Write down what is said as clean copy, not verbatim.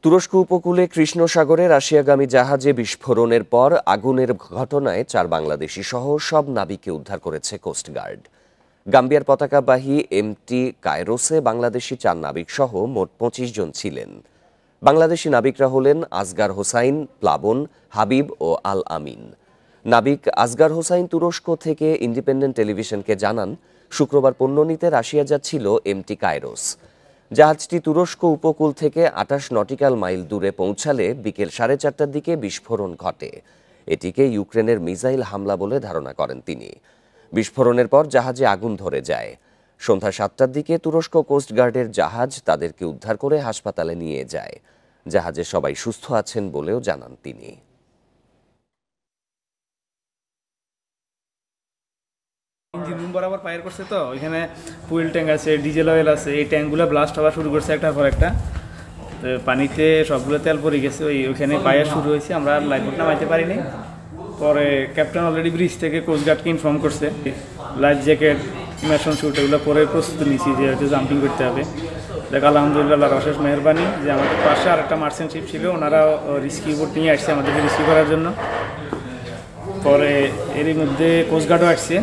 তুরস্ক উপকূলে কৃষ্ণ সাগরে রাশিয়াগামী জাহাজে বিস্ফোরণের পর আগুনের ঘটনায় 4 বাংলাদেশি সহ সব নাবিককে উদ্ধার করেছে কোস্টগার্ড। গাম্বিয়ার পতাকাবাহী এমটি কায়রোসে বাংলাদেশি 4 নাবিক সহ মোট 25 জন ছিলেন। বাংলাদেশি নাবিকরা হলেন আসগার হোসাইন, প্লাবন, হাবিব ও আল আমিন। নাবিক আসগার হোসাইন তুরস্ক থেকে ইন্ডিপেন্ডেন্ট টেলিভিশনকে জানান, শুক্রবার পণ্য নিতে রাশিয়া যাচ্ছিল এমটি কায়রোস। জাহাজটি তুরস্ক উপকূল থেকে 28 নটিক্যাল মাইল দূরে পৌঁছালে বিকেল 4:30টার দিকে বিস্ফোরণ ঘটে। এটিকে ইউক্রেনের মিসাইল হামলা বলে ধারণা করেন তিনি। বিস্ফোরণের পর জাহাজে আগুন ধরে যায়। সন্ধ্যা 7টার দিকে তুরস্ক কোস্টগার্ডের জাহাজ তাদেরকে উদ্ধার করে হাসপাতালে নিয়ে যায়। জাহাজে সবাই সুস্থ আছেন বলেও জানান তিনি। ইঞ্জিন রুম বরাবর ফায়ার করছে, তো ওইখানে ফুয়েল ট্যাঙ্ক আছে, ডিজেল অয়েল আছে, এই ট্যাঙ্কগুলো ব্লাস্ট হওয়া শুরু করছে একটার পর একটা। তো পানিতে সবগুলো তেল পড়ে গেছে, ওইখানে ফায়ার শুরু হয়েছে। আমরা আর লাইফ বোট নামাইতে পারিনি। পরে ক্যাপ্টেন অলরেডি ব্রিজ থেকে কোস্টগার্ডকে ইনফর্ম করছে। লাইফ জ্যাকেট, ইমার্শন শ্যুট এগুলো পরে প্রস্তুতি নিয়েছি যে হয়তো জাম্পিং করতে হবে। দেখ আলহামদুলিল্লাহ অশেষ মেহরবানি যে আমাদের পাশে আর একটা মার্চেন্ট শিপ ছিল, ওনারা রিস্কিউ বোট নিয়ে আসছে আমাদেরকে রিস্কিউ করার জন্য। পরে এরই মধ্যে কোস্টগার্ডও আসছে।